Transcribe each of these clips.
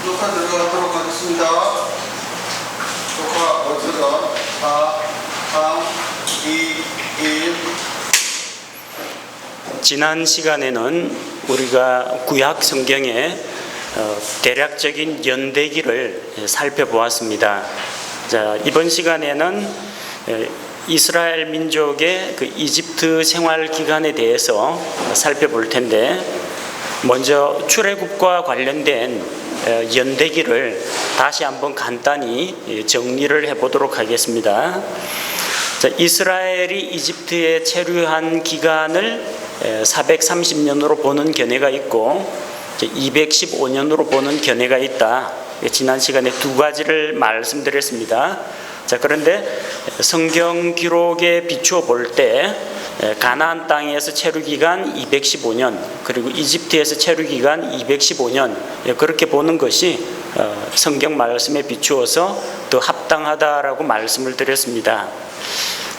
녹화 들어가도록 하겠습니다. 녹화 어디서 4, 3, 2, 1. 지난 시간에는 우리가 구약 성경의 대략적인 연대기를 살펴보았습니다. 자, 이번 시간에는 이스라엘 민족의 그 이집트 생활 기간에 대해서 살펴볼 텐데, 먼저 출애굽과 관련된 연대기를 다시 한번 간단히 정리를 해보도록 하겠습니다. 자, 이스라엘이 이집트에 체류한 기간을 430년으로 보는 견해가 있고 215년으로 보는 견해가 있다. 지난 시간에 두 가지를 말씀드렸습니다. 자, 그런데 성경 기록에 비추어 볼 때 가나안 땅에서 체류 기간 215년, 그리고 이집트에서 체류 기간 215년, 그렇게 보는 것이 성경 말씀에 비추어서 더 합당하다라고 말씀을 드렸습니다.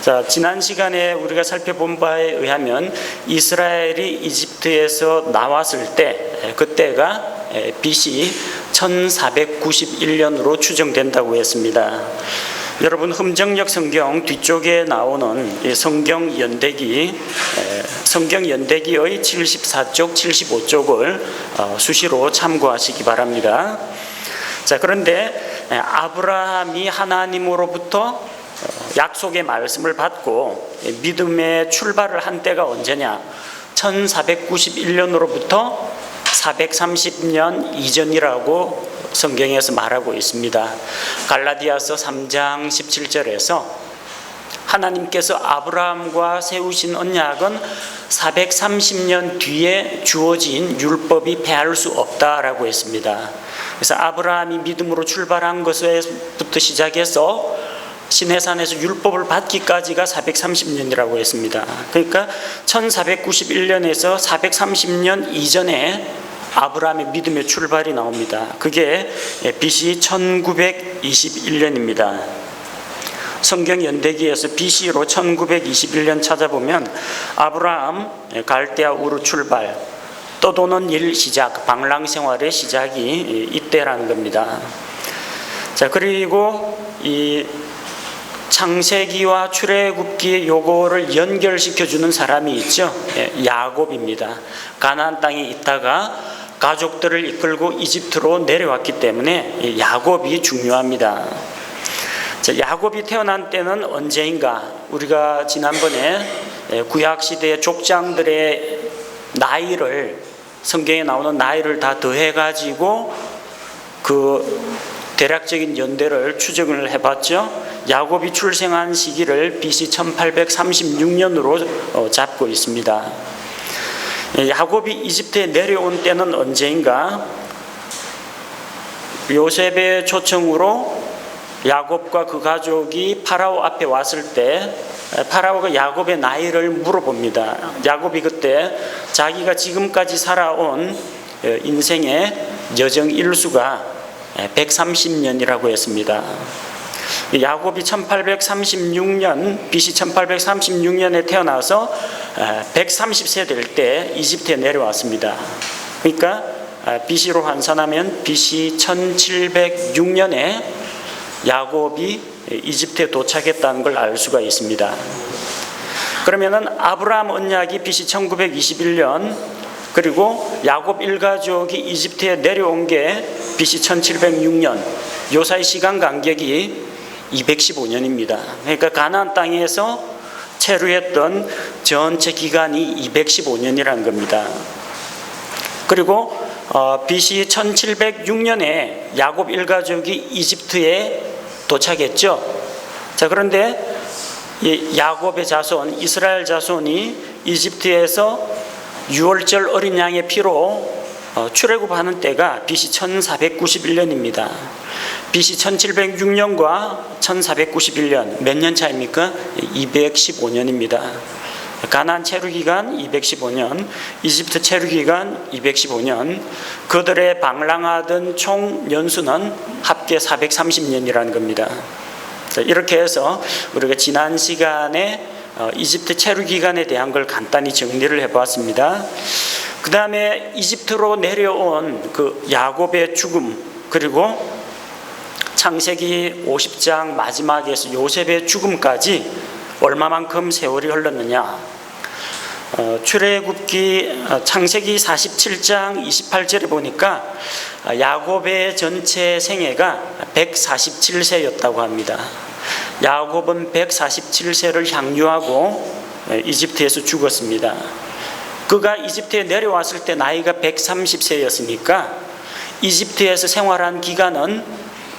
자, 지난 시간에 우리가 살펴본 바에 의하면 이스라엘이 이집트에서 나왔을 때, 그때가 BC 1491년으로 추정된다고 했습니다. 여러분, 흠정역 성경 뒤쪽에 나오는 성경 연대기의 74쪽, 75쪽을 수시로 참고하시기 바랍니다. 자, 그런데 아브라함이 하나님으로부터 약속의 말씀을 받고 믿음의 출발을 한 때가 언제냐? 1491년으로부터 430년 이전이라고 성경에서 말하고 있습니다. 갈라디아서 3장 17절에서 하나님께서 아브라함과 세우신 언약은 430년 뒤에 주어진 율법이 패할 수 없다라고 했습니다. 그래서 아브라함이 믿음으로 출발한 것부터 시작해서 시내산에서 율법을 받기까지가 430년이라고 했습니다. 그러니까 1491년에서 430년 이전에 아브라함의 믿음의 출발이 나옵니다. 그게 BC 1921년입니다. 성경 연대기에서 BC로 1921년 찾아보면 아브라함 갈대아 우르 출발, 떠도는 일 시작, 방랑 생활의 시작이 이때라는 겁니다. 자, 그리고 이 창세기와 출애굽기 요거를 연결시켜 주는 사람이 있죠. 야곱입니다. 가나안 땅에 있다가 가족들을 이끌고 이집트로 내려왔기 때문에 야곱이 중요합니다. 자, 야곱이 태어난 때는 언제인가? 우리가 지난번에 구약시대의 족장들의 나이를, 성경에 나오는 나이를 다 더해가지고 그 대략적인 연대를 추정을 해봤죠. 야곱이 출생한 시기를 BC 1836년으로 잡고 있습니다. 야곱이 이집트에 내려온 때는 언제인가? 요셉의 초청으로 야곱과 그 가족이 파라오 앞에 왔을 때 파라오가 야곱의 나이를 물어봅니다. 야곱이 그때 자기가 지금까지 살아온 인생의 여정 일수가 130년이라고 했습니다. 야곱이 1836년, BC 1836년에 태어나서 130세 될 때 이집트에 내려왔습니다. 그러니까 BC로 환산하면 BC 1706년에 야곱이 이집트에 도착했다는 걸 알 수가 있습니다. 그러면은 아브라함 언약이 BC 1921년, 그리고 야곱 일가족이 이집트에 내려온 게 BC 1706년, 요 사이 시간 간격이 215년입니다. 그러니까 가나안 땅에서 체류했던 전체 기간이 215년이라는 겁니다. 그리고 BC 1706년에 야곱 일가족이 이집트에 도착했죠. 자, 그런데 이 야곱의 자손, 이스라엘 자손이 이집트에서 6월절 어린 양의 피로 출애굽하는 때가 BC 1491년입니다. BC 1706년과 1491년 몇 년 차입니까? 215년입니다. 가나안 체류기간 215년, 이집트 체류기간 215년, 그들의 방랑하던 총 연수는 합계 430년이라는 겁니다. 이렇게 해서 우리가 지난 시간에 이집트 체류기간에 대한 걸 간단히 정리를 해보았습니다. 그 다음에 이집트로 내려온 그 야곱의 죽음, 그리고 창세기 50장 마지막에서 요셉의 죽음까지 얼마만큼 세월이 흘렀느냐. 출애굽기 창세기 47장 28절에 보니까 야곱의 전체 생애가 147세였다고 합니다. 야곱은 147세를 향유하고 이집트에서 죽었습니다. 그가 이집트에 내려왔을 때 나이가 130세였으니까 이집트에서 생활한 기간은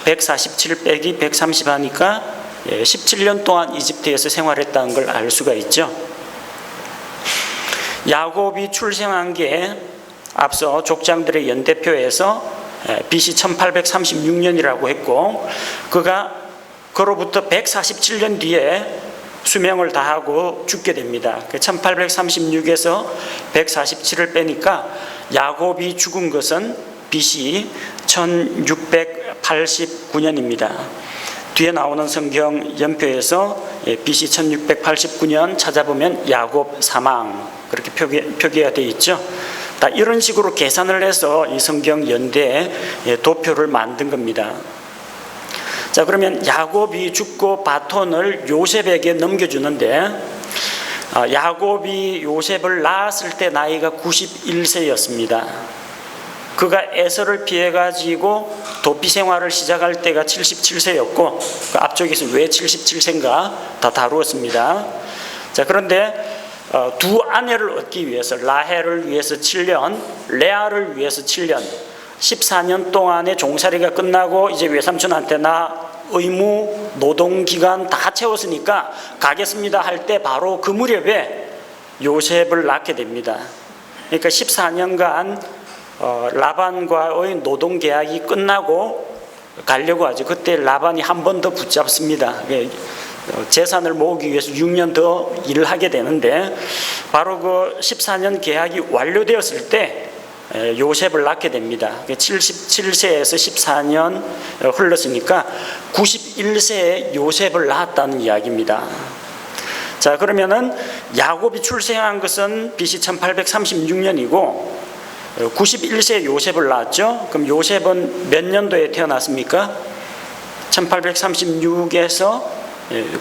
147 빼기 130 하니까 17년 동안 이집트에서 생활했다는 걸 알 수가 있죠. 야곱이 출생한 게 앞서 족장들의 연대표에서 BC 1836년이라고 했고, 그가 그로부터 147년 뒤에 수명을 다하고 죽게 됩니다. 1836에서 147을 빼니까 야곱이 죽은 것은 BC 1689년입니다. 뒤에 나오는 성경 연표에서 BC 1689년 찾아보면 야곱 사망 그렇게 표기가 되어 있죠. 다 이런 식으로 계산을 해서 이 성경 연대에 도표를 만든 겁니다. 자, 그러면 야곱이 죽고 바톤을 요셉에게 넘겨주는데, 야곱이 요셉을 낳았을 때 나이가 91세였습니다. 그가 에서를 피해가지고 도피 생활을 시작할 때가 77세였고, 그 앞쪽에서 왜 77세인가 다 다루었습니다. 자, 그런데 두 아내를 얻기 위해서, 라헬을 위해서 7년, 레아를 위해서 7년, 14년 동안의 종살이가 끝나고 이제 외삼촌한테 나 의무 노동기간 다 채웠으니까 가겠습니다 할 때 바로 그 무렵에 요셉을 낳게 됩니다. 그러니까 14년간 라반과의 노동계약이 끝나고 가려고 하죠. 그때 라반이 한 번 더 붙잡습니다. 재산을 모으기 위해서 6년 더 일을 하게 되는데, 바로 그 14년 계약이 완료되었을 때 요셉을 낳게 됩니다. 77세에서 14년 흘렀으니까 91세에 요셉을 낳았다는 이야기입니다. 자, 그러면은 야곱이 출생한 것은 BC 1836년이고 91세에 요셉을 낳았죠. 그럼 요셉은 몇 년도에 태어났습니까? 1836에서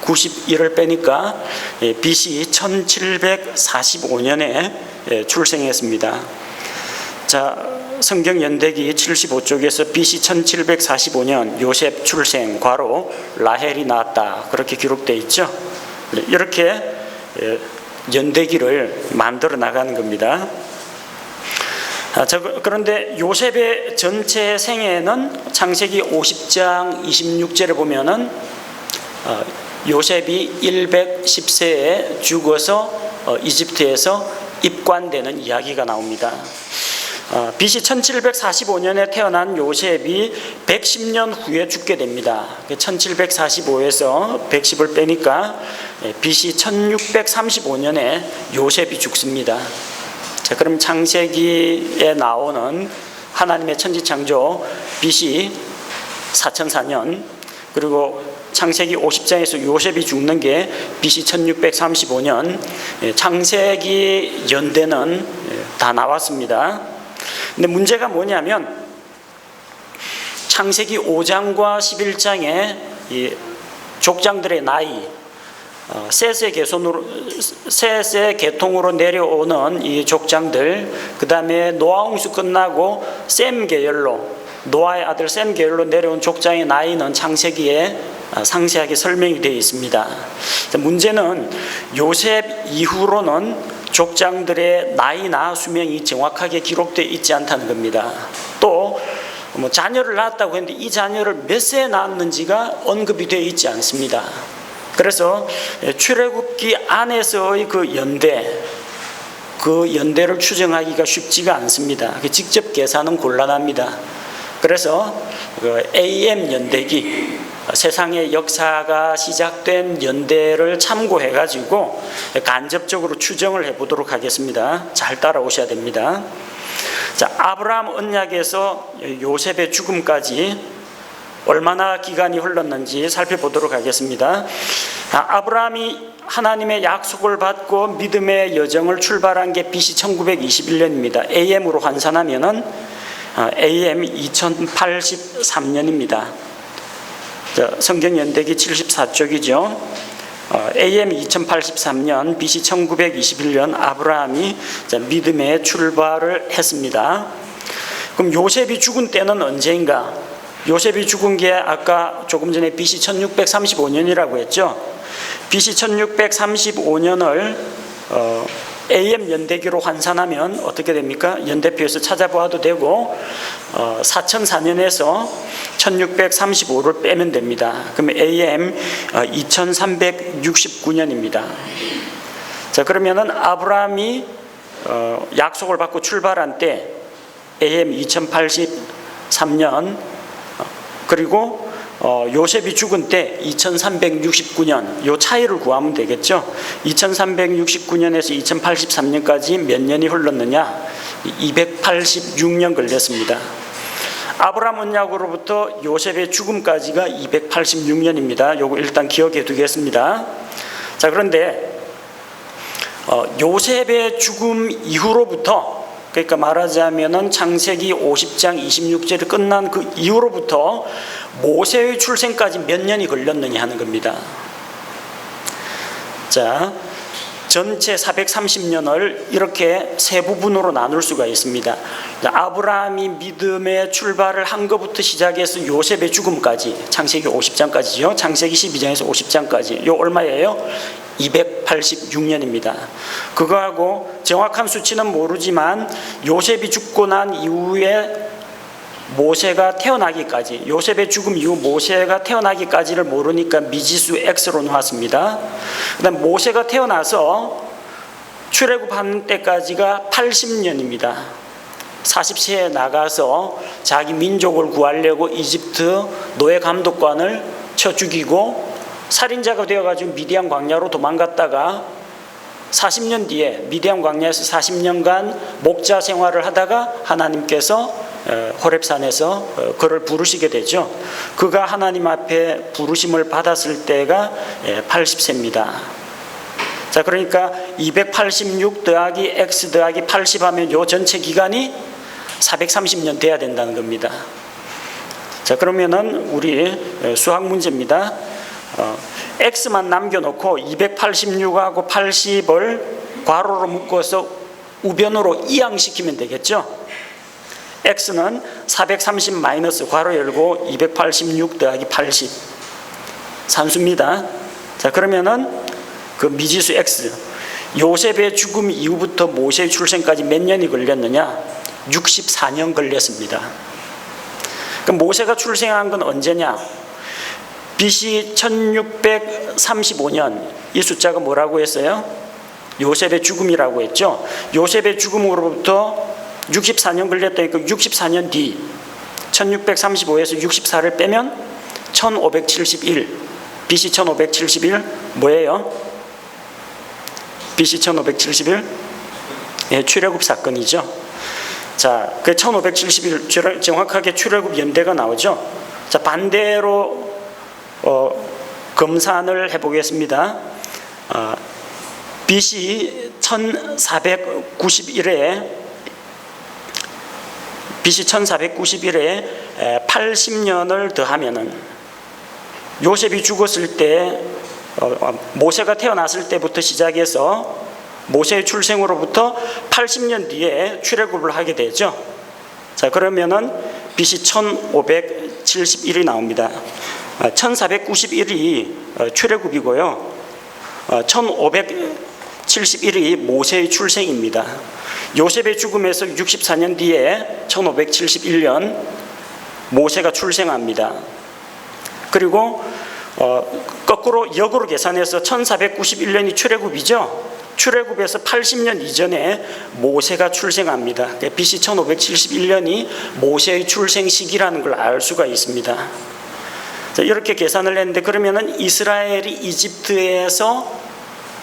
91을 빼니까 BC 1745년에 출생했습니다. 자, 성경 연대기 75쪽에서 BC 1745년 요셉 출생 괄호 라헬이 낳았다 그렇게 기록되어 있죠. 이렇게 연대기를 만들어 나가는 겁니다. 그런데 요셉의 전체 생애는 창세기 50장 26절에 보면은 요셉이 110세에 죽어서 이집트에서 입관되는 이야기가 나옵니다. BC 1745년에 태어난 요셉이 110년 후에 죽게 됩니다. 1745에서 110을 빼니까 BC 1635년에 요셉이 죽습니다. 자, 그럼 창세기에 나오는 하나님의 천지창조 BC 4004년, 그리고 창세기 50장에서 요셉이 죽는 게 BC 1635년, 창세기 연대는 다 나왔습니다. 근데 문제가 뭐냐면 창세기 5장과 11장에 이 족장들의 나이, 셋의 계통으로 내려오는 이 족장들, 그 다음에 노아 홍수 끝나고 셈 계열로, 노아의 아들 셈 계열로 내려온 족장의 나이는 창세기에 상세하게 설명이 되어 있습니다. 문제는 요셉 이후로는 족장들의 나이나 수명이 정확하게 기록되어 있지 않다는 겁니다. 또 자녀를 낳았다고 했는데 이 자녀를 몇 세에 낳았는지가 언급이 되어 있지 않습니다. 그래서 출애굽기 안에서의 그 연대를 추정하기가 쉽지가 않습니다. 직접 계산은 곤란합니다. 그래서 AM 연대기, 세상의 역사가 시작된 연대를 참고해 가지고 간접적으로 추정을 해보도록 하겠습니다. 잘 따라오셔야 됩니다. 자, 아브라함 언약에서 요셉의 죽음까지 얼마나 기간이 흘렀는지 살펴보도록 하겠습니다. 아브라함이 하나님의 약속을 받고 믿음의 여정을 출발한 게 BC 1921년입니다. AM으로 환산하면은 AM 2083년입니다. 성경 연대기 74쪽이죠. AM 2083년, BC 1921년 아브라함이 믿음의 출발을 했습니다. 그럼 요셉이 죽은 때는 언제인가? 요셉이 죽은 게 아까 조금 전에 BC 1635년이라고 했죠. BC 1635년을 AM 연대기로 환산하면 어떻게 됩니까? 연대표에서 찾아보아도 되고 4004년에서 1635를 빼면 됩니다. 그러면 AM 2369년입니다. 자, 그러면은 아브라함이 약속을 받고 출발한 때 AM 2083년, 그리고 요셉이 죽은 때 2369년, 요 차이를 구하면 되겠죠. 2369년에서 2083년까지 몇 년이 흘렀느냐? 286년 걸렸습니다. 아브라함 언약으로부터 요셉의 죽음까지가 286년입니다. 요거 일단 기억해 두겠습니다. 자, 그런데 요셉의 죽음 이후로부터, 그러니까 말하자면은 창세기 50장 26절이 끝난 그 이후로부터 모세의 출생까지 몇 년이 걸렸느냐 하는 겁니다. 자, 전체 430년을 이렇게 세 부분으로 나눌 수가 있습니다. 아브라함이 믿음의 출발을 한 것부터 시작해서 요셉의 죽음까지, 창세기 50장까지죠. 창세기 12장에서 50장까지. 요 얼마예요? 286년입니다. 그거하고 정확한 수치는 모르지만 요셉이 죽고 난 이후에 모세가 태어나기까지, 요셉의 죽음 이후 모세가 태어나기까지를 모르니까 미지수 X로 놓았습니다. 그 다음 모세가 태어나서 출애굽하는 때까지가 80년입니다. 40세에 나가서 자기 민족을 구하려고 이집트 노예 감독관을 쳐 죽이고 살인자가 되어가지고 미디안 광야로 도망갔다가 40년 뒤에 미디안 광야에서 40년간 목자 생활을 하다가 하나님께서 호렙산에서 그를 부르시게 되죠. 그가 하나님 앞에 부르심을 받았을 때가 80세입니다. 자, 그러니까 286 더하기 X 더하기 80 하면 요 전체 기간이 430년 돼야 된다는 겁니다. 자, 그러면은 우리 수학 문제입니다. X만 남겨놓고 286하고 80을 괄호로 묶어서 우변으로 이항시키면 되겠죠. X는 430 마이너스 괄호 열고 286 더하기 80 산수입니다. 자, 그러면은 그 미지수 X, 요셉의 죽음 이후부터 모세의 출생까지 몇 년이 걸렸느냐? 64년 걸렸습니다. 그럼 모세가 출생한 건 언제냐? BC 1635년, 이 숫자가 뭐라고 했어요? 요셉의 죽음이라고 했죠. 요셉의 죽음으로부터 64년 걸렸다니까 64년 뒤 1635에서 64를 빼면 1571, BC 1571 뭐예요? BC 1571 출애굽 사건이죠. 자, 그 1571 정확하게 출애굽 연대가 나오죠. 자, 반대로 검산을 해보겠습니다. BC 1491에 BC 80년을 더하면은 요셉이 죽었을 때 모세가 태어났을 때부터 시작해서 모세의 출생으로부터 80년 뒤에 출애굽을 하게 되죠. 자, 그러면은 BC 1571이 나옵니다. 1491이 출애굽이고요. 1571이 모세의 출생입니다. 요셉의 죽음에서 64년 뒤에 1571년 모세가 출생합니다. 그리고 거꾸로 역으로 계산해서 1491년이 출애굽이죠. 출애굽에서 80년 이전에 모세가 출생합니다. BC 1571년이 모세의 출생 시기라는 걸 알 수가 있습니다. 자, 이렇게 계산을 했는데, 그러면은 이스라엘이 이집트에서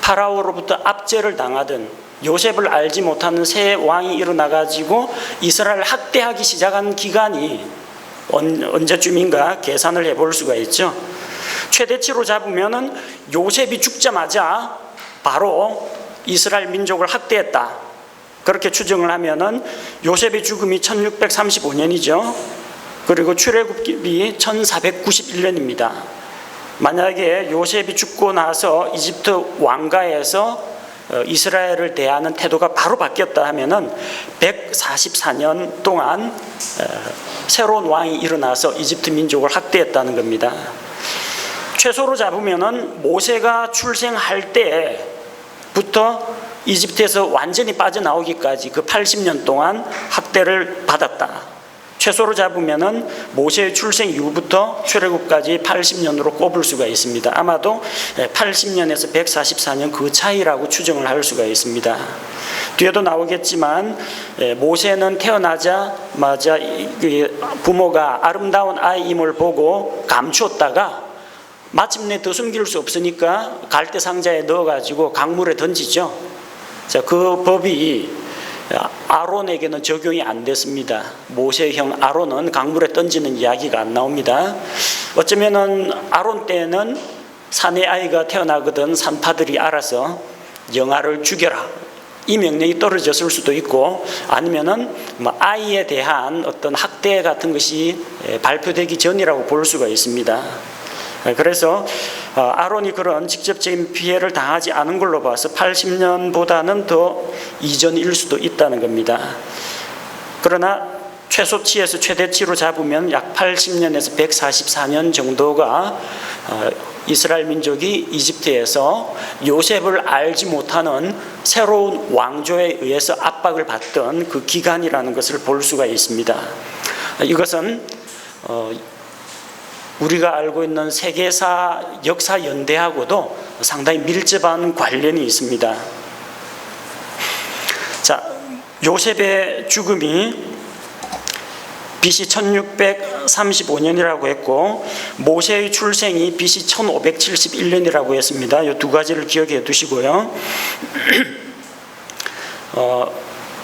파라오로부터 압제를 당하던 요셉을 알지 못하는 새 왕이 일어나가지고 이스라엘을 학대하기 시작한 기간이 언제쯤인가 계산을 해볼 수가 있죠. 최대치로 잡으면은 요셉이 죽자마자 바로 이스라엘 민족을 학대했다. 그렇게 추정을 하면은 요셉의 죽음이 1635년이죠. 그리고 출애굽이 1491년입니다. 만약에 요셉이 죽고 나서 이집트 왕가에서 이스라엘을 대하는 태도가 바로 바뀌었다 하면은 144년 동안 새로운 왕이 일어나서 이집트 민족을 학대했다는 겁니다. 최소로 잡으면은 모세가 출생할 때부터 이집트에서 완전히 빠져나오기까지 그 80년 동안 학대를 받았다. 최소로 잡으면은 모세의 출생 이후부터 출애굽까지 80년으로 꼽을 수가 있습니다. 아마도 80년에서 144년 그 차이라고 추정을 할 수가 있습니다. 뒤에도 나오겠지만 모세는 태어나자마자 부모가 아름다운 아이임을 보고 감추었다가 마침내 더 숨길 수 없으니까 갈대 상자에 넣어가지고 강물에 던지죠. 자, 그 법이 아론에게는 적용이 안 됐습니다. 모세의 형 아론은 강물에 던지는 이야기가 안 나옵니다. 어쩌면은 아론 때는 사내 아이가 태어나거든 산파들이 알아서 영아를 죽여라 이 명령이 떨어졌을 수도 있고, 아니면은 아이에 대한 어떤 학대 같은 것이 발표되기 전이라고 볼 수가 있습니다. 그래서 아론이 그런 직접적인 피해를 당하지 않은 걸로 봐서 80년보다는 더 이전일 수도 있다는 겁니다. 그러나 최소치에서 최대치로 잡으면 약 80년에서 144년 정도가 이스라엘 민족이 이집트에서 요셉을 알지 못하는 새로운 왕조에 의해서 압박을 받던 그 기간이라는 것을 볼 수가 있습니다. 이것은 우리가 알고 있는 세계사 역사 연대하고도 상당히 밀접한 관련이 있습니다. 자, 요셉의 죽음이 BC 1635년이라고 했고 모세의 출생이 BC 1571년이라고 했습니다. 이 두 가지를 기억해 두시고요.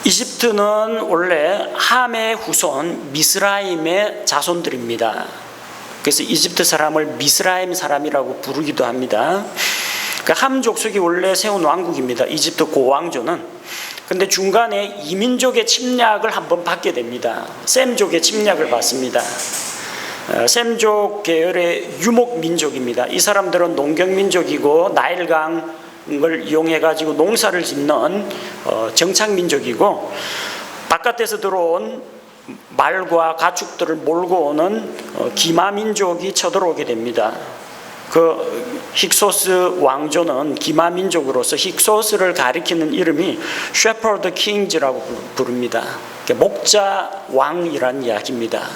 이집트는 원래 함의 후손 미스라임의 자손들입니다. 그래서 이집트 사람을 미스라임 사람이라고 부르기도 합니다. 함 족속이 원래 세운 왕국입니다. 이집트 고왕조는. 근데 중간에 이민족의 침략을 한번 받게 됩니다. 셈족의 침략을 받습니다. 셈족 계열의 유목민족입니다. 이 사람들은 농경민족이고 나일강을 이용해가지고 농사를 짓는 정착민족이고, 바깥에서 들어온 말과 가축들을 몰고 오는 기마민족이 쳐들어오게 됩니다. 그 힉소스 왕조는 기마민족으로서 힉소스를 가리키는 이름이 shepherd kings라고 부릅니다. 목자 왕이란 이야기입니다.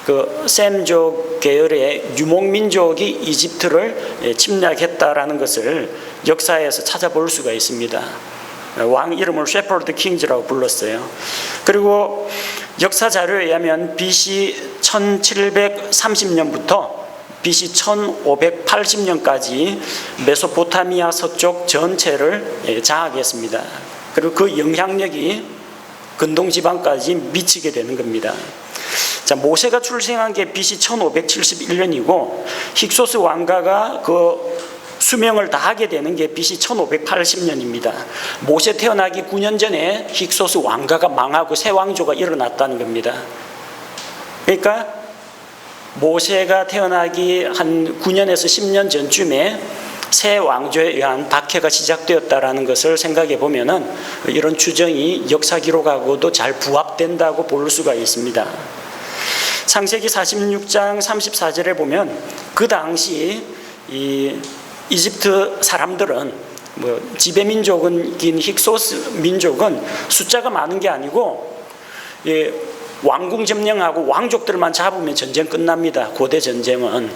그 셈족 계열의 유목민족이 이집트를 침략했다라는 것을 역사에서 찾아볼 수가 있습니다. 왕 이름을 shepherd kings라고 불렀어요. 그리고 역사 자료에 의하면 BC 1730년부터 BC 1580년까지 메소포타미아 서쪽 전체를 장악했습니다. 그리고 그 영향력이 근동 지방까지 미치게 되는 겁니다. 자, 모세가 출생한 게 BC 1571년이고 힉소스 왕가가 그 수명을 다하게 되는 게 BC 1580년입니다. 모세 태어나기 9년 전에 힉소스 왕가가 망하고 새 왕조가 일어났다는 겁니다. 그러니까 모세가 태어나기 한 9년에서 10년 전쯤에 새 왕조에 의한 박해가 시작되었다라는 것을 생각해 보면은 이런 추정이 역사 기록하고도 잘 부합된다고 볼 수가 있습니다. 창세기 46장 34절에 보면 그 당시 이집트 사람들은 지배민족인 힉소스 민족은 숫자가 많은 게 아니고 왕궁 점령하고 왕족들만 잡으면 전쟁 끝납니다. 고대 전쟁은.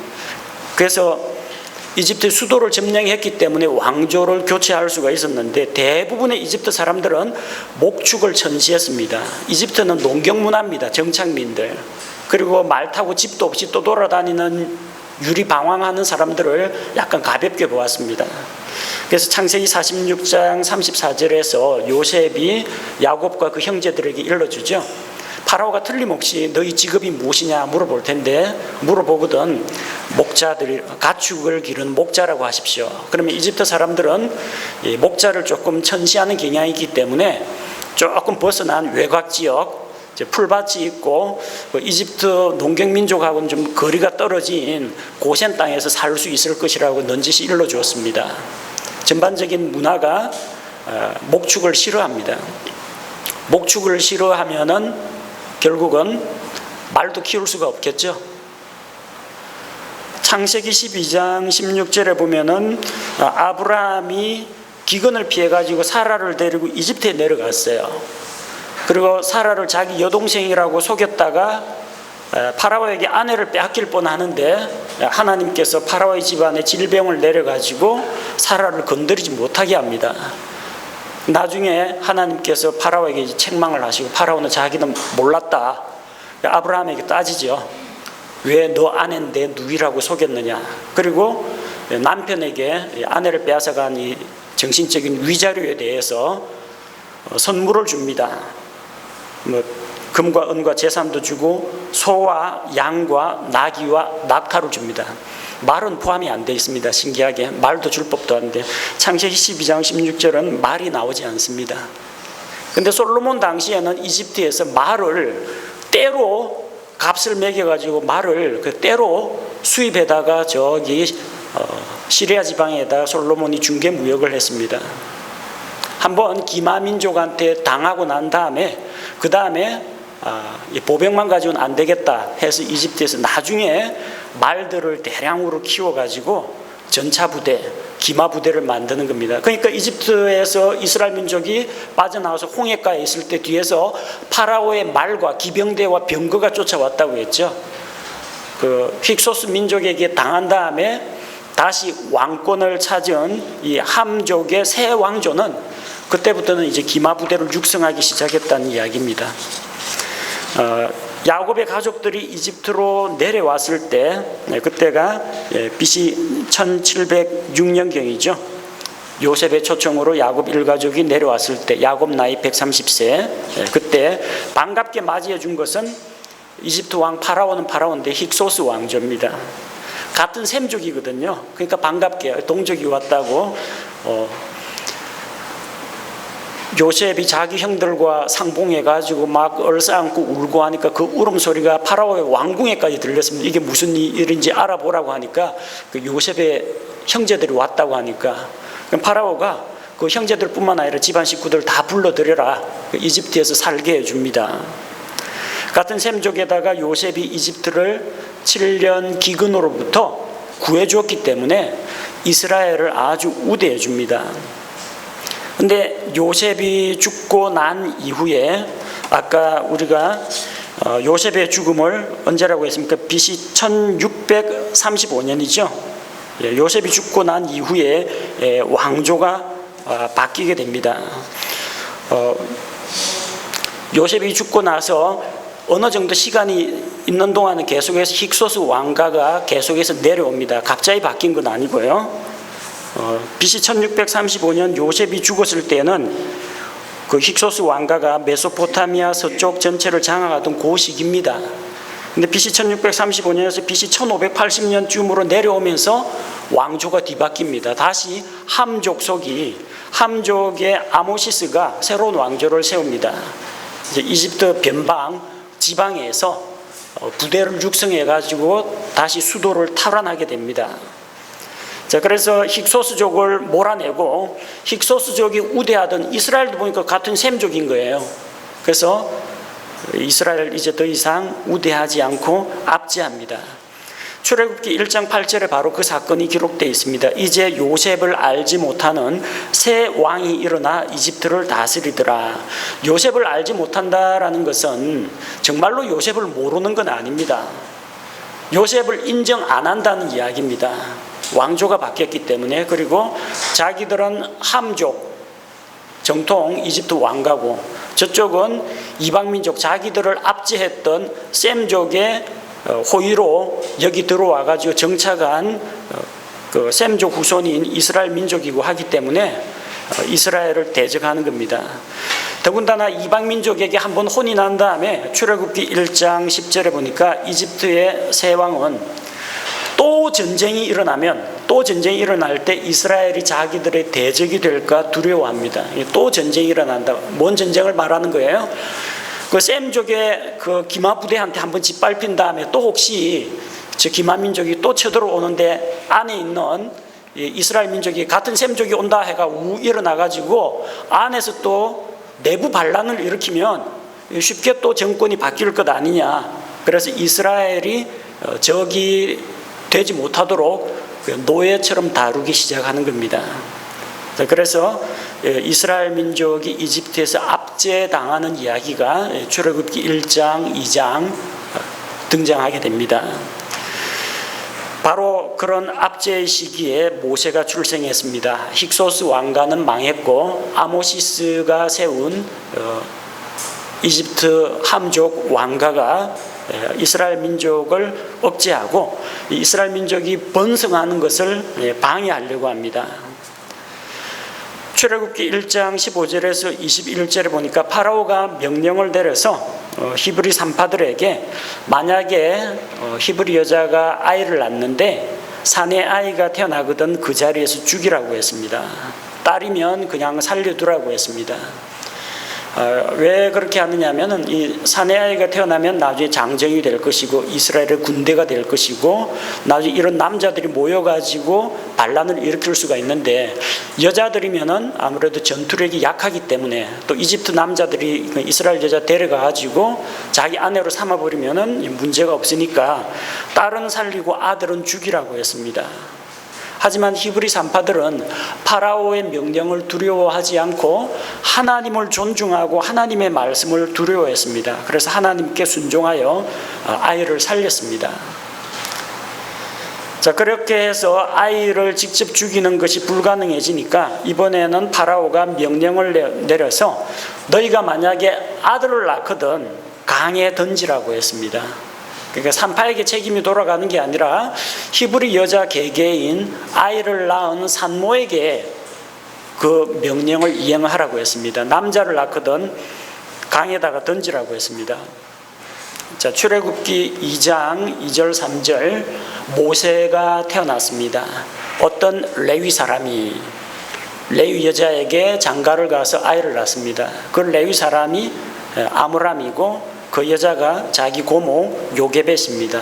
그래서 이집트 수도를 점령했기 때문에 왕조를 교체할 수가 있었는데 대부분의 이집트 사람들은 목축을 천시했습니다. 이집트는 농경 문화입니다. 정착민들. 그리고 말 타고 집도 없이 또 돌아다니는 유리 방황하는 사람들을 약간 가볍게 보았습니다. 그래서 창세기 46장 34절에서 요셉이 야곱과 그 형제들에게 일러주죠. 파라오가 틀림없이 너희 직업이 무엇이냐 물어볼 텐데 물어보거든 목자들이 가축을 기르는 목자라고 하십시오. 그러면 이집트 사람들은 목자를 조금 천시하는 경향이 있기 때문에 조금 벗어난 외곽 지역, 이제 풀밭이 있고 이집트 농경민족하고는 좀 거리가 떨어진 고센 땅에서 살 수 있을 것이라고 넌지시 일러주었습니다. 전반적인 문화가 목축을 싫어합니다. 목축을 싫어하면은 결국은 말도 키울 수가 없겠죠. 창세기 12장 16절에 보면은 아브라함이 기근을 피해 가지고 사라를 데리고 이집트에 내려갔어요. 그리고 사라를 자기 여동생이라고 속였다가 파라오에게 아내를 빼앗길 뻔하는데 하나님께서 파라오의 집안에 질병을 내려가지고 사라를 건드리지 못하게 합니다. 나중에 하나님께서 파라오에게 책망을 하시고 파라오는 자기는 몰랐다. 아브라함에게 따지죠. 왜 너 아내는 내 누이라고 속였느냐. 그리고 남편에게 아내를 빼앗아간 이 정신적인 위자료에 대해서 선물을 줍니다. 금과 은과 재산도 주고 소와 양과 나귀와 낙타를 줍니다. 말은 포함이 안 되어 있습니다. 신기하게 말도 줄 법도 한데 창세기 12장 16절은 말이 나오지 않습니다. 근데 솔로몬 당시에는 이집트에서 말을 때로 값을 매겨가지고 말을 그 때로 수입해다가 저기 시리아 지방에다 솔로몬이 중개 무역을 했습니다. 한번 기마 민족한테 당하고 난 다음에 그 다음에 보병만 가지고는 안 되겠다 해서 이집트에서 나중에 말들을 대량으로 키워가지고 전차 부대, 기마 부대를 만드는 겁니다. 그러니까 이집트에서 이스라엘 민족이 빠져나와서 홍해가에 있을 때 뒤에서 파라오의 말과 기병대와 병거가 쫓아왔다고 했죠. 그 힉소스 민족에게 당한 다음에 다시 왕권을 찾은 이 함족의 새 왕조는 그때부터는 이제 기마 부대를 육성하기 시작했다는 이야기입니다. 야곱의 가족들이 이집트로 내려왔을 때 그때가 BC 1706년경이죠. 요셉의 초청으로 야곱 일가족이 내려왔을 때 야곱 나이 130세 그때 반갑게 맞이해 준 것은 이집트 왕 파라오는 파라오인데 힉소스 왕조입니다. 같은 셈족이거든요. 그러니까 반갑게 동족이 왔다고 요셉이 자기 형들과 상봉해가지고 막 얼싸안고 울고 하니까 그 울음소리가 파라오의 왕궁에까지 들렸습니다. 이게 무슨 일인지 알아보라고 하니까 그 요셉의 형제들이 왔다고 하니까 파라오가 그 형제들뿐만 아니라 집안 식구들 다 불러들여라. 이집트에서 살게 해줍니다. 같은 셈족에다가 요셉이 이집트를 7년 기근으로부터 구해주었기 때문에 이스라엘을 아주 우대해 줍니다. 근데 요셉이 죽고 난 이후에 아까 우리가 요셉의 죽음을 언제라고 했습니까? BC 1635년이죠. 요셉이 죽고 난 이후에 왕조가 바뀌게 됩니다. 요셉이 죽고 나서 어느 정도 시간이 있는 동안은 계속해서 힉소스 왕가가 계속해서 내려옵니다. 갑자기 바뀐 건 아니고요. BC 1635년 요셉이 죽었을 때는 그 힉소스 왕가가 메소포타미아 서쪽 전체를 장악하던 그 시기입니다. 근데 BC 1635년에서 BC 1580년쯤으로 내려오면서 왕조가 뒤바뀝니다. 다시 함족의 아모시스가 새로운 왕조를 세웁니다. 이제 이집트 변방 지방에서 부대를 육성해 가지고 다시 수도를 탈환하게 됩니다. 자, 그래서 힉소스족을 몰아내고 힉소스족이 우대하던 이스라엘도 보니까 같은 셈족인 거예요. 그래서 이스라엘 이제 더 이상 우대하지 않고 압제합니다. 출애굽기 1장 8절에 바로 그 사건이 기록되어 있습니다. 이제 요셉을 알지 못하는 새 왕이 일어나 이집트를 다스리더라. 요셉을 알지 못한다라는 것은 정말로 요셉을 모르는 건 아닙니다. 요셉을 인정 안 한다는 이야기입니다. 왕조가 바뀌었기 때문에. 그리고 자기들은 함족, 정통 이집트 왕가고 저쪽은 이방민족, 자기들을 압제했던 셈족의 호위로 여기 들어와가지고 정착한 그 셈족 후손인 이스라엘 민족이고 하기 때문에 이스라엘을 대적하는 겁니다. 더군다나 이방민족에게 한번 혼이 난 다음에 출애굽기 1장 10절에 보니까 이집트의 새 왕은 또 전쟁이 일어나면 또 전쟁이 일어날 때 이스라엘이 자기들의 대적이 될까 두려워합니다. 또 전쟁이 일어난다. 뭔 전쟁을 말하는 거예요? 그 셈족의 그 기마 부대한테 한번 짓밟힌 다음에 또 혹시 저 기마 민족이 또 쳐들어오는데 안에 있는 이스라엘 민족이 같은 셈족이 온다 해가 우 일어나가지고 안에서 또 내부 반란을 일으키면 쉽게 또 정권이 바뀔 것 아니냐. 그래서 이스라엘이 적이 되지 못하도록 노예처럼 다루기 시작하는 겁니다. 그래서 이스라엘 민족이 이집트에서 압제당하는 이야기가 출애굽기 1장, 2장 등장하게 됩니다. 바로 그런 압제의 시기에 모세가 출생했습니다. 힉소스 왕가는 망했고 아모시스가 세운 이집트 함족 왕가가 이스라엘 민족을 억제하고 이스라엘 민족이 번성하는 것을 방해하려고 합니다. 출애굽기 1장 15절에서 21절에 보니까 파라오가 명령을 내려서 히브리 산파들에게 만약에 히브리 여자가 아이를 낳는데 사내 아이가 태어나거든 그 자리에서 죽이라고 했습니다. 딸이면 그냥 살려두라고 했습니다. 왜 그렇게 하느냐면은 이 사내 아이가 태어나면 나중에 장정이 될 것이고 이스라엘의 군대가 될 것이고 나중에 이런 남자들이 모여가지고 반란을 일으킬 수가 있는데 여자들이면은 아무래도 전투력이 약하기 때문에 또 이집트 남자들이 이스라엘 여자 데려가가지고 자기 아내로 삼아버리면은 문제가 없으니까 딸은 살리고 아들은 죽이라고 했습니다. 하지만 히브리 산파들은 파라오의 명령을 두려워하지 않고 하나님을 존중하고 하나님의 말씀을 두려워했습니다. 그래서 하나님께 순종하여 아이를 살렸습니다. 자, 그렇게 해서 아이를 직접 죽이는 것이 불가능해지니까 이번에는 파라오가 명령을 내려서 너희가 만약에 아들을 낳거든 강에 던지라고 했습니다. 그러니까 산파에게 책임이 돌아가는 게 아니라 히브리 여자 개개인 아이를 낳은 산모에게 그 명령을 이행하라고 했습니다. 남자를 낳거든 강에다가 던지라고 했습니다. 자, 출애굽기 2장 2절 3절 모세가 태어났습니다. 어떤 레위 사람이 레위 여자에게 장가를 가서 아이를 낳습니다. 그 레위 사람이 아므람이고 그 여자가 자기 고모 요게벳입니다.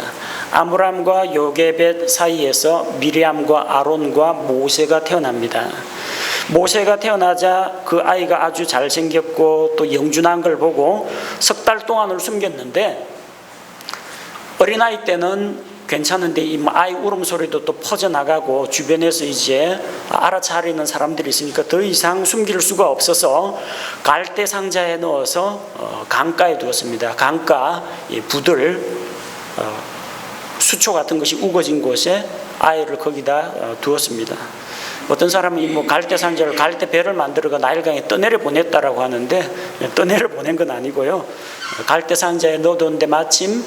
아므람과 요게벳 사이에서 미리암과 아론과 모세가 태어납니다. 모세가 태어나자 그 아이가 아주 잘생겼고 또 영준한 걸 보고 석 달 동안을 숨겼는데 어린아이 때는 괜찮은데 이 아이 울음소리도 또 퍼져나가고 주변에서 이제 알아차리는 사람들이 있으니까 더 이상 숨길 수가 없어서 갈대 상자에 넣어서 강가에 두었습니다. 강가 부들 수초 같은 것이 우거진 곳에 아이를 거기다 두었습니다. 어떤 사람은 뭐 갈대 상자를 갈대 배를 만들어가 나일강에 떠내려 보냈다라고 하는데 떠내려 보낸 건 아니고요. 갈대 상자에 넣어뒀는데 마침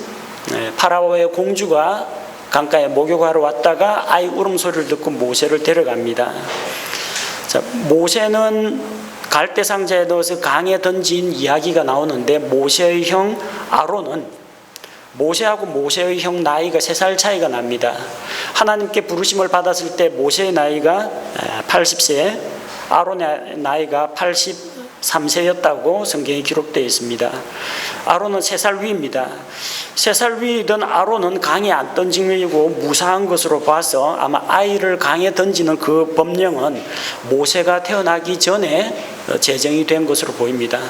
파라오의 공주가 강가에 목욕하러 왔다가 아이 울음소리를 듣고 모세를 데려갑니다. 자, 모세는 갈대 상자에 넣어서 강에 던진 이야기가 나오는데 모세의 형 아론은 모세하고 모세의 형 나이가 3살 차이가 납니다. 하나님께 부르심을 받았을 때 모세의 나이가 80세, 아론의 나이가 83세였다고 성경에 기록되어 있습니다. 아론은 3살 위입니다. 3살 위이던 아론은 강에 안 던지고 무사한 것으로 봐서 아마 아이를 강에 던지는 그 법령은 모세가 태어나기 전에 제정이 된 것으로 보입니다.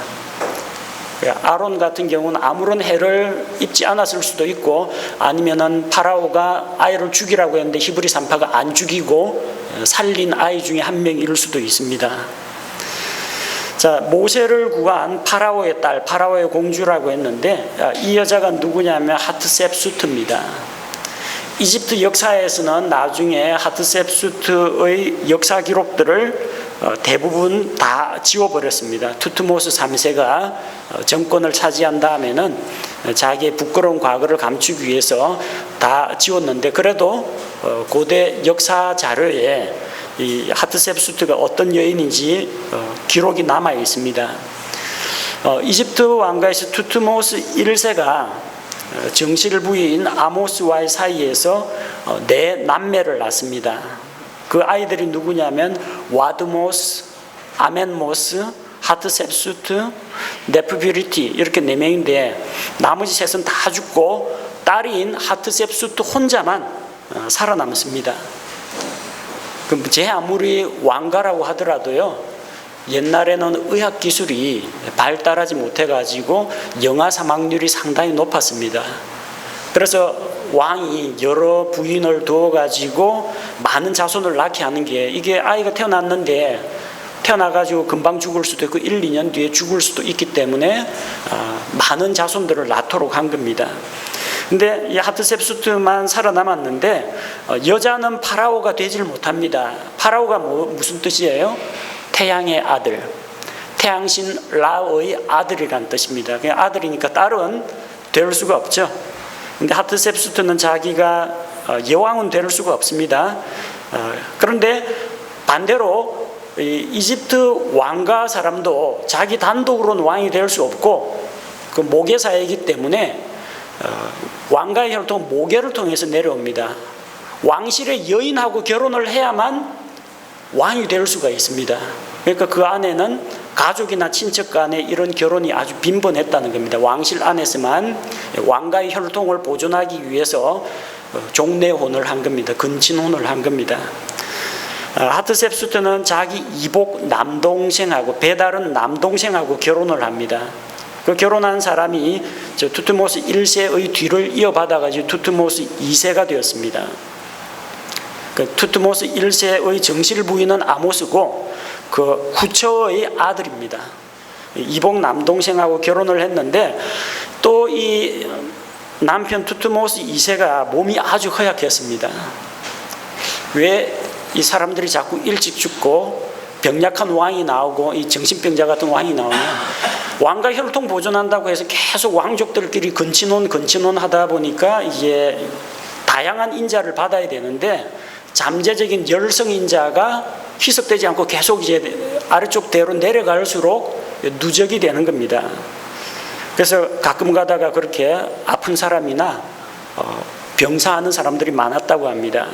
아론 같은 경우는 아무런 해를 입지 않았을 수도 있고 아니면은 파라오가 아이를 죽이라고 했는데 히브리 산파가 안 죽이고 살린 아이 중에 한 명일 수도 있습니다. 자, 모세를 구한 파라오의 딸, 파라오의 공주라고 했는데 이 여자가 누구냐면 하트셉수트입니다. 이집트 역사에서는 나중에 하트셉수트의 역사 기록들을 대부분 다 지워버렸습니다. 투트모스 3세가 정권을 차지한 다음에는 자기의 부끄러운 과거를 감추기 위해서 다 지웠는데 그래도 고대 역사 자료에 이 하트셉수트가 어떤 여인인지 기록이 남아 있습니다. 이집트 왕가에서 투트모스 1세가 정실 부인 아모스와의 사이에서 4남매를 낳습니다. 그 아이들이 누구냐면 와드모스, 아멘모스, 하트셉수트, 네프뷰리티 이렇게 4명인데 나머지 셋은 다 죽고 딸인 하트셉수트 혼자만 살아남습니다. 그럼 제 아무리 왕가라고 하더라도요, 옛날에는 의학 기술이 발달하지 못해가지고 영아 사망률이 상당히 높았습니다. 그래서 왕이 여러 부인을 두어가지고 많은 자손을 낳게 하는 게, 이게 아이가 태어났는데 태어나가지고 금방 죽을 수도 있고 1, 2년 뒤에 죽을 수도 있기 때문에 많은 자손들을 낳도록 한 겁니다. 근데 이 하트셉수트만 살아남았는데 여자는 파라오가 되질 못합니다. 파라오가 무슨 뜻이에요? 태양의 아들, 태양신 라의 아들이란 뜻입니다. 그냥 아들이니까 딸은 될 수가 없죠. 근데 하트셉수트는 자기가 여왕은 될 수가 없습니다. 그런데 반대로 이집트 왕가 사람도 자기 단독으로는 왕이 될 수 없고 그 모계사이기 때문에 왕가의 혈통은 모계를 통해서 내려옵니다. 왕실의 여인하고 결혼을 해야만 왕이 될 수가 있습니다. 그러니까 그 안에는 가족이나 친척 간에 이런 결혼이 아주 빈번했다는 겁니다. 왕실 안에서만 왕가의 혈통을 보존하기 위해서 종내혼을 한 겁니다. 근친혼을 한 겁니다. 하트셉수트는 자기 이복 남동생하고, 배다른 남동생하고 결혼을 합니다. 그 결혼한 사람이 투트모스 1세의 뒤를 이어받아가지고 투트모스 2세가 되었습니다. 그 투트모스 1세의 정실 부인은 아모스고 그 후처의 아들입니다. 이복 남동생하고 결혼을 했는데 또 이 남편 투트모스 2세가 몸이 아주 허약했습니다. 왜 이 사람들이 자꾸 일찍 죽고 병약한 왕이 나오고 이 정신병자 같은 왕이 나오냐? 왕가 혈통 보존한다고 해서 계속 왕족들끼리 근친혼 하다 보니까 이게 다양한 인자를 받아야 되는데 잠재적인 열성 인자가 희석되지 않고 계속 이제 아래쪽 대로 내려갈수록 누적이 되는 겁니다. 그래서 가끔 가다가 그렇게 아픈 사람이나 병사하는 사람들이 많았다고 합니다.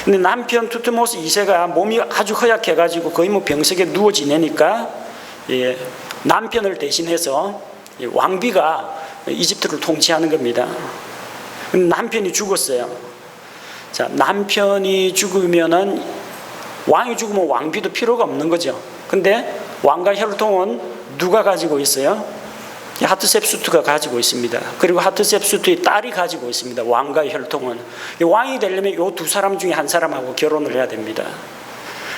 근데 남편 투트모스 2세가 몸이 아주 허약해가지고 거의 뭐 병석에 누워 지내니까 남편을 대신해서 왕비가 이집트를 통치하는 겁니다. 남편이 죽었어요. 자, 남편이 죽으면은 왕이 죽으면 왕비도 필요가 없는 거죠. 근데 왕가 혈통은 누가 가지고 있어요? 하트셉수트가 가지고 있습니다. 그리고 하트셉수트의 딸이 가지고 있습니다. 왕가의 혈통은. 왕이 되려면 이 두 사람 중에 한 사람하고 결혼을 해야 됩니다.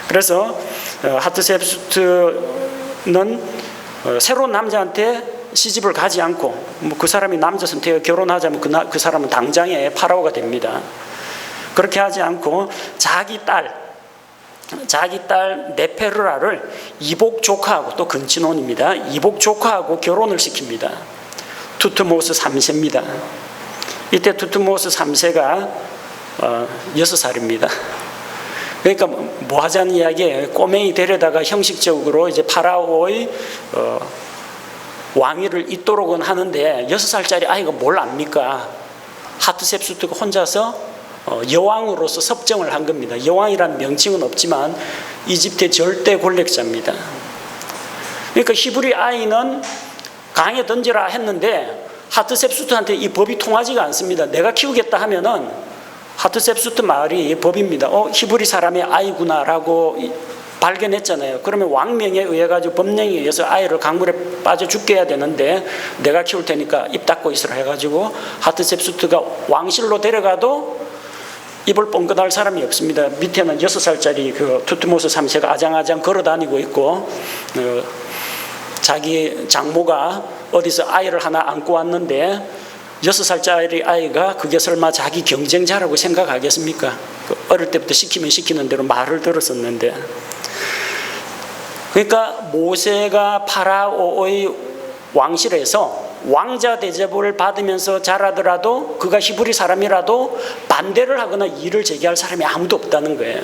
그래서 하트셉수트는 새로운 남자한테 시집을 가지 않고 뭐 그 사람이 남자 선택을 결혼하자면 그 사람은 당장에 파라오가 됩니다. 그렇게 하지 않고 자기 딸 네페르라를 이복 조카하고, 또 근친혼입니다. 이복 조카하고 결혼을 시킵니다. 투트모스 3세입니다. 이때 투트모스 3세가 6살입니다. 그러니까 뭐 하자는 이야기예요. 꼬맹이 데려다가 형식적으로 이제 파라오의 왕위를 잇도록은 하는데 6살짜리 아이가 뭘 압니까? 하트셉수트가 혼자서 여왕으로서 섭정을 한 겁니다. 여왕이라는 명칭은 없지만 이집트의 절대 권력자입니다. 그러니까 히브리 아이는 강에 던지라 했는데 하트셉수트한테 이 법이 통하지가 않습니다. 내가 키우겠다 하면은 하트셉수트 말이 법입니다. 히브리 사람의 아이구나라고 발견했잖아요. 그러면 왕명에 의해 가지고 법령에 의해서 아이를 강물에 빠져 죽게 해야 되는데 내가 키울 테니까 입 닫고 있으라 해가지고 하트셉수트가 왕실로 데려가도 입을 뻥끗할 사람이 없습니다. 밑에는 6살짜리 그 투트모스 3세가 아장아장 걸어다니고 있고 자기 장모가 어디서 아이를 하나 안고 왔는데 6살짜리 아이가 그게 설마 자기 경쟁자라고 생각하겠습니까? 어릴 때부터 시키면 시키는 대로 말을 들었었는데, 그러니까 모세가 파라오의 왕실에서 왕자 대접을 받으면서 자라더라도 그가 히브리 사람이라도 반대를 하거나 이의를 제기할 사람이 아무도 없다는 거예요.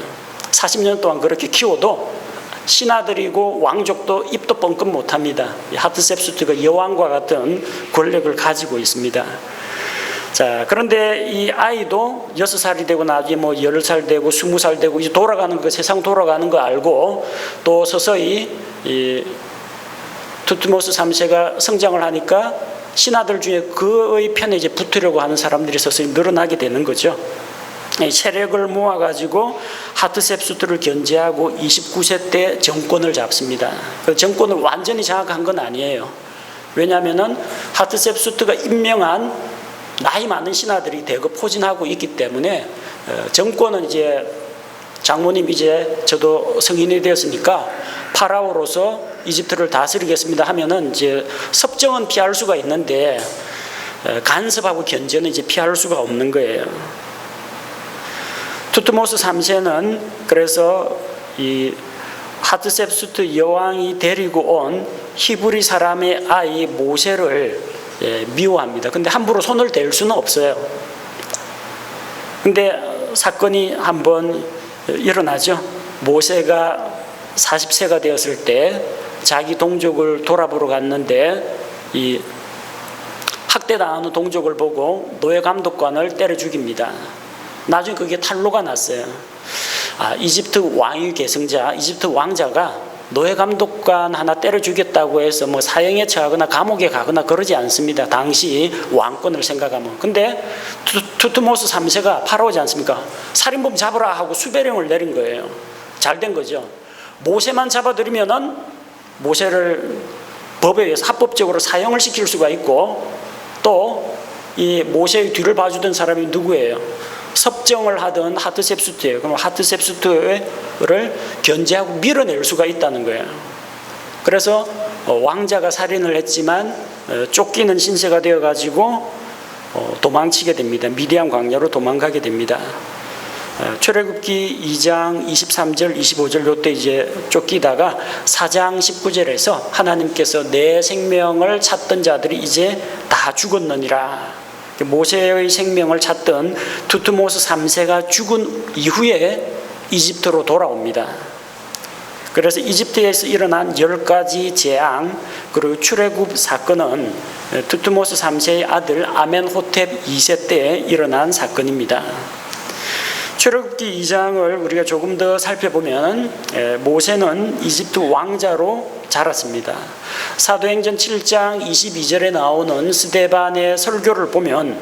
40년 동안 그렇게 키워도 신하들이고 왕족도 입도 뻥끗 못합니다. 하트셉수트가 여왕과 같은 권력을 가지고 있습니다. 자, 그런데 이 아이도 6살이 되고 나중에 뭐 10살 되고 20살 되고 이제 돌아가는 거, 세상 돌아가는 거 알고 또 서서히 이 투트모스 3세가 성장을 하니까 신하들 중에 그의 편에 이제 붙으려고 하는 사람들이 서서히 늘어나게 되는 거죠. 세력을 모아가지고 하트셉수트를 견제하고 29세 때 정권을 잡습니다. 그 정권을 완전히 장악한 건 아니에요. 왜냐하면은 하트셉수트가 임명한 나이 많은 신하들이 대거 포진하고 있기 때문에 정권은 이제 장모님 이제 저도 성인이 되었으니까 파라오로서 이집트를 다스리겠습니다 하면은 이제 섭정은 피할 수가 있는데 간섭하고 견제는 이제 피할 수가 없는 거예요. 투트모스 3세는 그래서 이 하트셉수트 여왕이 데리고 온 히브리 사람의 아이 모세를 미워합니다. 근데 함부로 손을 댈 수는 없어요. 근데 사건이 한번 일어나죠. 모세가 40세가 되었을 때 자기 동족을 돌아보러 갔는데 이 학대당하는 동족을 보고 노예 감독관을 때려 죽입니다. 나중에 그게 탄로가 났어요. 이집트 왕위 계승자, 이집트 왕자가 노예 감독관 하나 때려 죽였다고 해서 뭐 사형에 처하거나 감옥에 가거나 그러지 않습니다. 당시 왕권을 생각하면. 근데 투트모스 3세가 파라오지 않습니까? 살인범 잡으라 하고 수배령을 내린 거예요. 잘 된 거죠. 모세만 잡아들이면은 모세를 법에 의해서 합법적으로 사형을 시킬 수가 있고, 또 이 모세의 뒤를 봐주던 사람이 누구예요? 섭정을 하던 하트셉수트예요. 그럼 하트셉수트를 견제하고 밀어낼 수가 있다는 거예요. 그래서 왕자가 살인을 했지만 쫓기는 신세가 되어가지고 도망치게 됩니다. 미디안 광야로 도망가게 됩니다. 출애굽기 2장 23절 25절 요때 이제 쫓기다가 4장 19절에서 하나님께서 내 생명을 찾던 자들이 이제 다 죽었느니라. 모세의 생명을 찾던 투트모스 3세가 죽은 이후에 이집트로 돌아옵니다. 그래서 이집트에서 일어난 10가지 재앙 그리고 출애굽 사건은 투트모스 3세의 아들 아멘호텝 2세 때 일어난 사건입니다. 출애굽기 2장을 우리가 조금 더 살펴보면 모세는 이집트 왕자로 자랐습니다. 사도행전 7장 22절에 나오는 스데반의 설교를 보면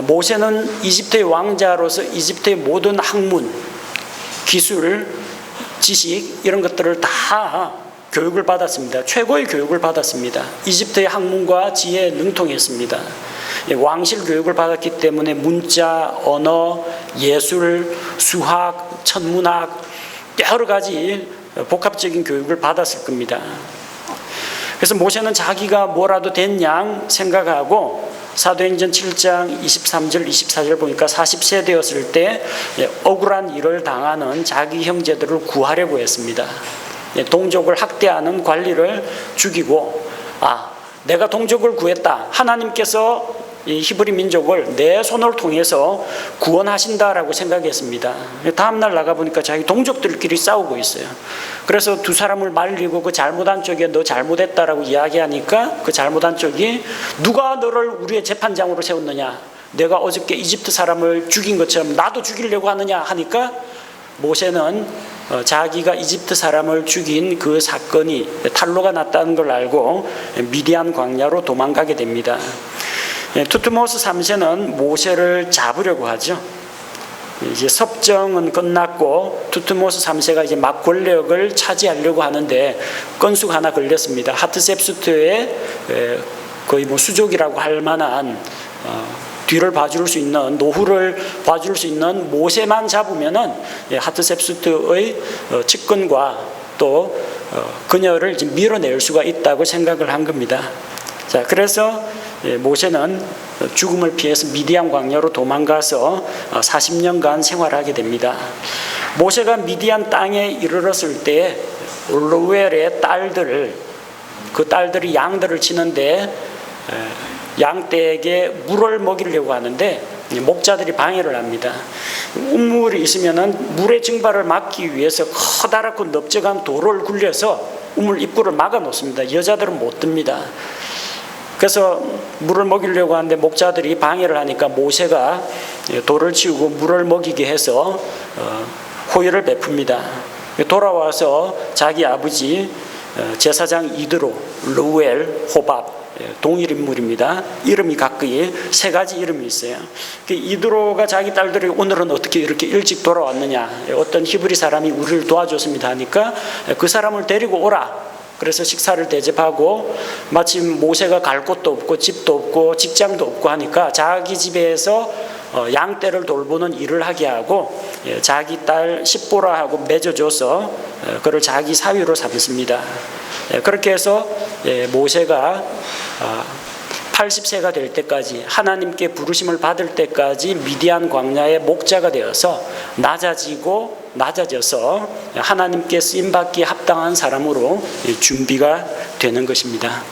모세는 이집트의 왕자로서 이집트의 모든 학문, 기술, 지식 이런 것들을 다 교육을 받았습니다. 최고의 교육을 받았습니다. 이집트의 학문과 지혜에 능통했습니다. 왕실 교육을 받았기 때문에 문자, 언어, 예술, 수학, 천문학 여러 가지 복합적인 교육을 받았을 겁니다. 그래서 모세는 자기가 뭐라도 된 양 생각하고 사도행전 7장 23절 24절 보니까 40세 되었을 때 억울한 일을 당하는 자기 형제들을 구하려고 했습니다. 동족을 학대하는 관리를 죽이고 내가 동족을 구했다. 하나님께서 이 히브리 민족을 내 손을 통해서 구원하신다라고 생각했습니다. 다음날 나가보니까 자기 동족들끼리 싸우고 있어요. 그래서 두 사람을 말리고 그 잘못한 쪽에 너 잘못했다라고 이야기하니까 그 잘못한 쪽이 누가 너를 우리의 재판장으로 세웠느냐, 내가 어저께 이집트 사람을 죽인 것처럼 나도 죽이려고 하느냐 하니까 모세는 자기가 이집트 사람을 죽인 그 사건이 탄로가 났다는 걸 알고 미디안 광야로 도망가게 됩니다. 투트모스 3세는 모세를 잡으려고 하죠. 이제 섭정은 끝났고 투트모스 3세가 이제 막 권력을 차지하려고 하는데 건수가 하나 걸렸습니다. 하트셉수트의 거의 뭐 수족이라고 할 만한 뒤를 봐줄 수 있는, 노후를 봐줄 수 있는 모세만 잡으면은 하트셉수트의 측근과 또 그녀를 밀어낼 수가 있다고 생각을 한 겁니다. 자, 그래서 모세는 죽음을 피해서 미디안 광야로 도망가서 40년간 생활하게 됩니다. 모세가 미디안 땅에 이르렀을 때 올로웰의 그 딸들이 양들을 치는데 양떼에게 물을 먹이려고 하는데 목자들이 방해를 합니다. 우물이 있으면은 물의 증발을 막기 위해서 커다랗고 넓적한 돌을 굴려서 우물 입구를 막아 놓습니다. 여자들은 못 듭니다. 그래서 물을 먹이려고 하는데 목자들이 방해를 하니까 모세가 돌을 치우고 물을 먹이게 해서 호의를 베풉니다. 돌아와서 자기 아버지 제사장 이드로, 르우엘, 호밥 동일 인물입니다. 이름이 각기 3가지 이름이 있어요. 이드로가 자기 딸들이 오늘은 어떻게 이렇게 일찍 돌아왔느냐, 어떤 히브리 사람이 우리를 도와줬습니다 하니까 그 사람을 데리고 오라. 그래서 식사를 대접하고, 마침 모세가 갈 곳도 없고 집도 없고 직장도 없고 하니까 자기 집에서 양떼를 돌보는 일을 하게 하고 자기 딸 십보라하고 맺어줘서 그를 자기 사위로 삼습니다. 그렇게 해서 모세가 80세가 될 때까지, 하나님께 부르심을 받을 때까지 미디안 광야의 목자가 되어서 낮아져서 하나님께 쓰임받기에 합당한 사람으로 준비가 되는 것입니다.